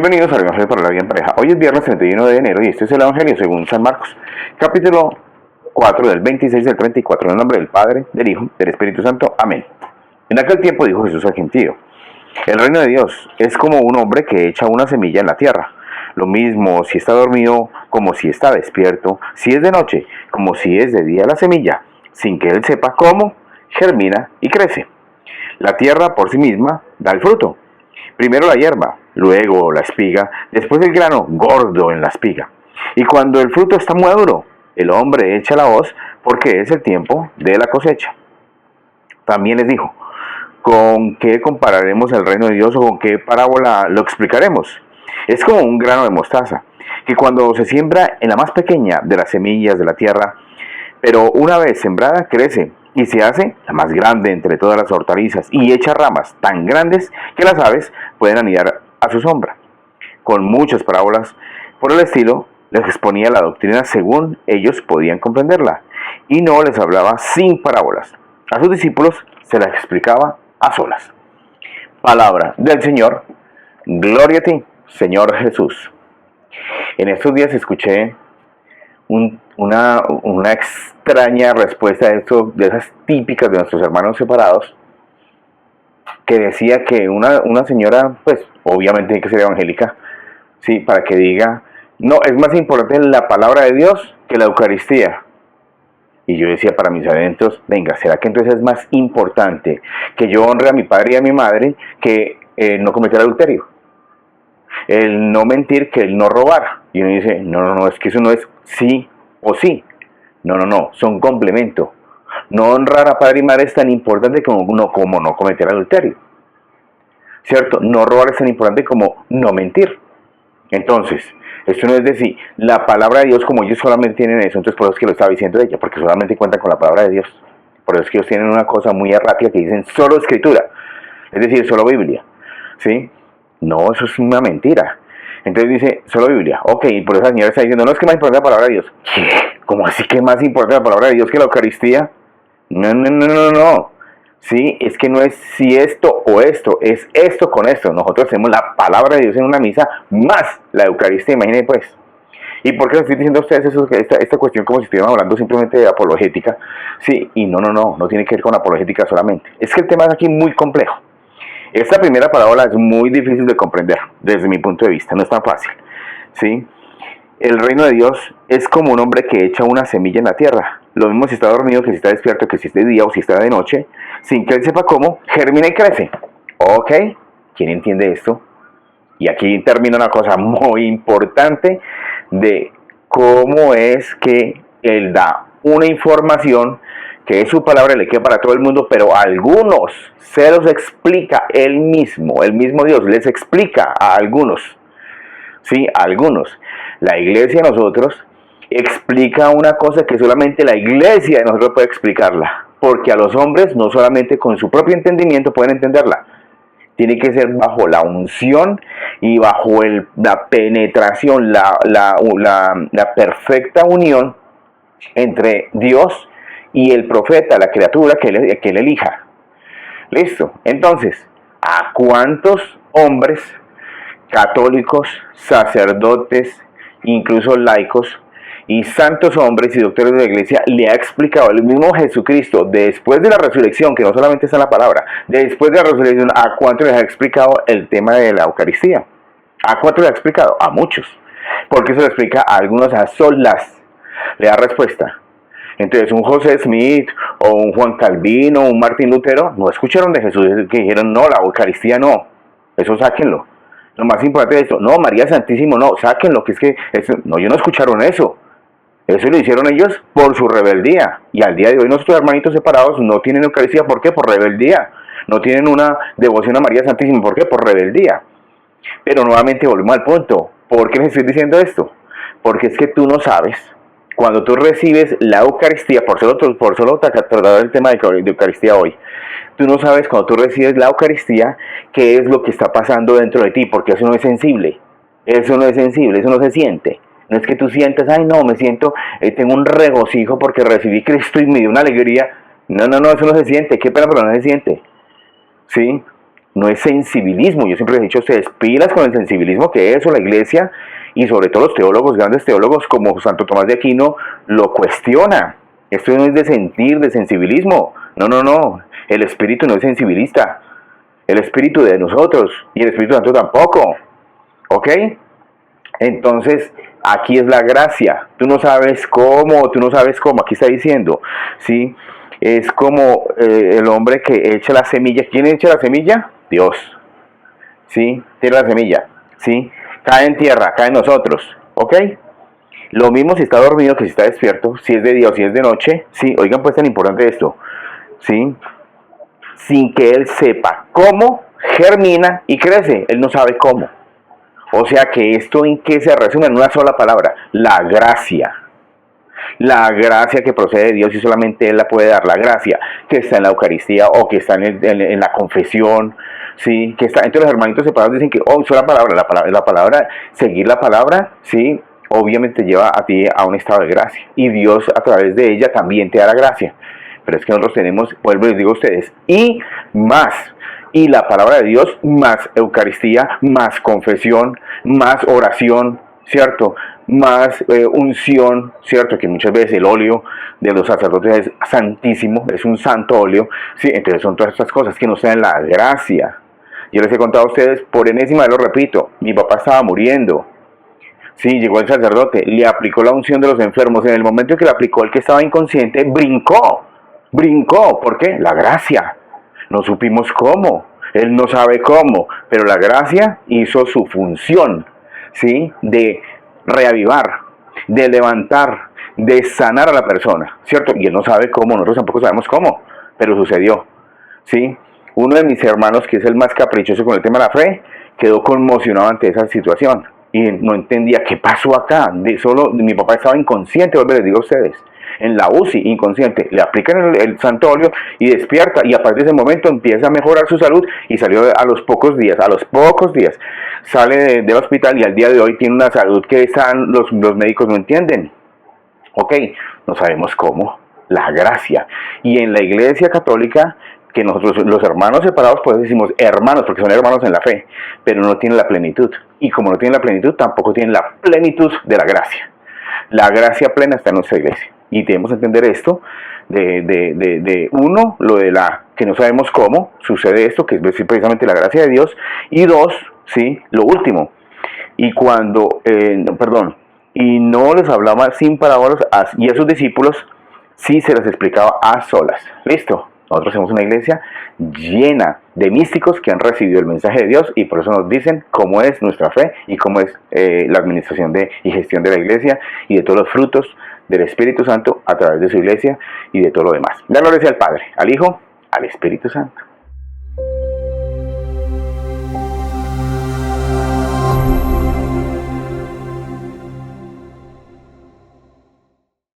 Bienvenidos al Evangelio para la Vida en Pareja. Hoy es viernes 31 de enero y este es el Evangelio según San Marcos, capítulo 4 del 26 al 34, en el nombre del Padre, del Hijo, del Espíritu Santo. Amén. En aquel tiempo dijo Jesús al gentío: el reino de Dios es como un hombre que echa una semilla en la tierra. Lo mismo si está dormido como si está despierto, si es de noche como si es de día. La semilla, sin que él sepa cómo, germina y crece. La tierra por sí misma da el fruto. Primero la hierba, luego la espiga, después el grano gordo en la espiga. Y cuando el fruto está maduro, el hombre echa la hoz porque es el tiempo de la cosecha. También les dijo: ¿con qué compararemos el reino de Dios o con qué parábola lo explicaremos? Es como un grano de mostaza, que cuando se siembra en la más pequeña de las semillas de la tierra, pero una vez sembrada crece y se hace la más grande entre todas las hortalizas y echa ramas tan grandes que las aves pueden anidar a su sombra. Con muchas parábolas por el estilo les exponía la doctrina según ellos podían comprenderla, y no les hablaba sin parábolas. A sus discípulos se las explicaba a solas. Palabra del Señor. Gloria a ti, Señor Jesús. En estos días escuché una extraña respuesta de esas típicas de nuestros hermanos separados, que decía que una señora, pues obviamente tiene que ser evangélica, sí, para que diga: no, es más importante la palabra de Dios que la Eucaristía. Y yo decía para mis adentros: venga, ¿será que entonces es más importante que yo honre a mi padre y a mi madre que no cometer adulterio? El no mentir, que el no robar. Y uno dice: no, es que eso no es sí o sí. No, son complemento. No honrar a padre y madre es tan importante como no cometer adulterio, ¿cierto? No robar es tan importante como no mentir. Entonces, esto no es decir la palabra de Dios, como ellos solamente tienen eso, entonces por eso es que lo estaba diciendo ella, porque solamente cuentan con la palabra de Dios. Por eso es que ellos tienen una cosa muy errática que dicen solo escritura, es decir, solo Biblia, ¿sí? No, eso es una mentira. Entonces dice solo Biblia, ok, y por eso la señora está diciendo: no, es que más importante la palabra de Dios. ¿Qué? ¿Cómo así que más importante la palabra de Dios que la Eucaristía? No. Sí, es que no es si esto o esto, es esto con esto. Nosotros hacemos la palabra de Dios en una misa más la Eucaristía, imagínense pues. ¿Y por qué les estoy diciendo a ustedes eso, esta cuestión como si estuviéramos hablando simplemente de apologética? Sí, y no tiene que ver con apologética solamente. Es que el tema es aquí muy complejo. Esta primera parábola es muy difícil de comprender desde mi punto de vista, no es tan fácil, ¿sí? El reino de Dios es como un hombre que echa una semilla en la tierra. Lo mismo si está dormido que si está despierto, que si es de día o si está de noche, sin que él sepa cómo, germina y crece. ¿Ok? ¿Quién entiende esto? Y aquí termina una cosa muy importante de cómo es que él da una información que es su palabra, le queda para todo el mundo, pero a algunos se los explica el mismo Dios les explica a algunos, ¿sí? A algunos. La iglesia de nosotros explica una cosa que solamente la iglesia de nosotros puede explicarla, porque a los hombres no solamente con su propio entendimiento pueden entenderla, tiene que ser bajo la unción y bajo la penetración, la perfecta unión entre Dios y el profeta, la criatura que él elija. Listo. Entonces, ¿a cuántos hombres católicos, sacerdotes, incluso laicos y santos hombres y doctores de la iglesia le ha explicado el mismo Jesucristo después de la resurrección, que no solamente está en la palabra, después de la resurrección, a cuántos les ha explicado el tema de la Eucaristía? ¿A cuántos les ha explicado? A muchos, porque se lo explica a algunos a solas, le da respuesta. Entonces un José Smith o un Juan Calvino o un Martín Lutero no escucharon de Jesús, que dijeron: no, la Eucaristía no, eso sáquenlo. Lo más importante de esto: no, María Santísimo, no, sáquenlo, que es que no, ellos no escucharon eso. Eso lo hicieron ellos por su rebeldía. Y al día de hoy nuestros hermanitos separados no tienen Eucaristía. ¿Por qué? Por rebeldía. No tienen una devoción a María Santísima. ¿Por qué? Por rebeldía. Pero nuevamente volvemos al punto. ¿Por qué les estoy diciendo esto? Porque es que tú no sabes, cuando tú recibes la Eucaristía, por solo tratar el tema de Eucaristía hoy, tú no sabes cuando tú recibes la Eucaristía qué es lo que está pasando dentro de ti, porque eso no es sensible. Eso no se siente. No es que tú sientas: ay, no, me siento, tengo un regocijo porque recibí Cristo y me dio una alegría. No, eso no se siente. Qué pena, pero no se siente. ¿Sí? no es sensibilismo. Yo siempre les he dicho a ustedes, pilas con el sensibilismo que eso la iglesia y sobre todo los teólogos, grandes teólogos como Santo Tomás de Aquino, lo cuestiona. Esto no es de sentir, de sensibilismo. No, no, no. El Espíritu no es sensibilista. El Espíritu de nosotros y el Espíritu Santo tampoco. ¿Ok? Entonces, aquí es la gracia. Tú no sabes cómo. Aquí está diciendo, ¿sí? Es como el hombre que echa la semilla. ¿Quién echa la semilla? Dios. ¿Sí? Tira la semilla. ¿Sí? Cae en tierra, cae en nosotros. ¿Ok? Lo mismo si está dormido que si está despierto. Si es de día o si es de noche. ¿Sí? Oigan, pues tan importante esto. ¿Sí? Sin que él sepa cómo germina y crece. Él no sabe cómo. O sea que esto en qué se resume en una sola palabra, la gracia. La gracia que procede de Dios y solamente Él la puede dar. La gracia que está en la Eucaristía o que está en la confesión, ¿sí? Que está entre los hermanitos separados. Dicen que, oh, la palabra, seguir la palabra, ¿sí? Obviamente lleva a ti a un estado de gracia. Y Dios a través de ella también te da la gracia. Pero es que nosotros tenemos, vuelvo y les digo a ustedes, y más. Y la palabra de Dios, más Eucaristía, más confesión, más oración, ¿cierto? Más unción, ¿cierto? Que muchas veces el óleo de los sacerdotes es santísimo, es un santo óleo, ¿sí? Entonces son todas estas cosas que nos dan la gracia. Yo les he contado a ustedes, por enésima vez lo repito, mi papá estaba muriendo. Sí, llegó el sacerdote, le aplicó la unción de los enfermos. En el momento en que le aplicó, el que estaba inconsciente brincó. ¿Por qué? La gracia. No supimos cómo, él no sabe cómo, pero la gracia hizo su función, ¿sí? De reavivar, de levantar, de sanar a la persona, ¿cierto? Y él no sabe cómo, nosotros tampoco sabemos cómo, pero sucedió, ¿sí? Uno de mis hermanos, que es el más caprichoso con el tema de la fe, quedó conmocionado ante esa situación y no entendía qué pasó acá. Mi papá estaba inconsciente, les digo a ustedes. En la UCI, inconsciente, le aplican el santo óleo y despierta, y a partir de ese momento empieza a mejorar su salud y salió a los pocos días, sale del hospital y al día de hoy tiene una salud que los médicos no entienden. Ok, no sabemos cómo, la gracia. Y en la Iglesia Católica, que nosotros los hermanos separados, pues decimos hermanos, porque son hermanos en la fe, pero no tienen la plenitud. Y como no tienen la plenitud, tampoco tienen la plenitud de la gracia. La gracia plena está en nuestra iglesia. Y debemos entender esto uno, lo de la que no sabemos cómo sucede esto, que es precisamente la gracia de Dios. Y dos, ¿sí? Lo último. Y y no les hablaba sin parábolas, y a sus discípulos sí se les explicaba a solas. ¿Listo? Nosotros somos una iglesia llena de místicos que han recibido el mensaje de Dios y por eso nos dicen cómo es nuestra fe y cómo es la administración y gestión de la iglesia y de todos los frutos del Espíritu Santo a través de su iglesia y de todo lo demás. La gloria sea al Padre, al Hijo, al Espíritu Santo.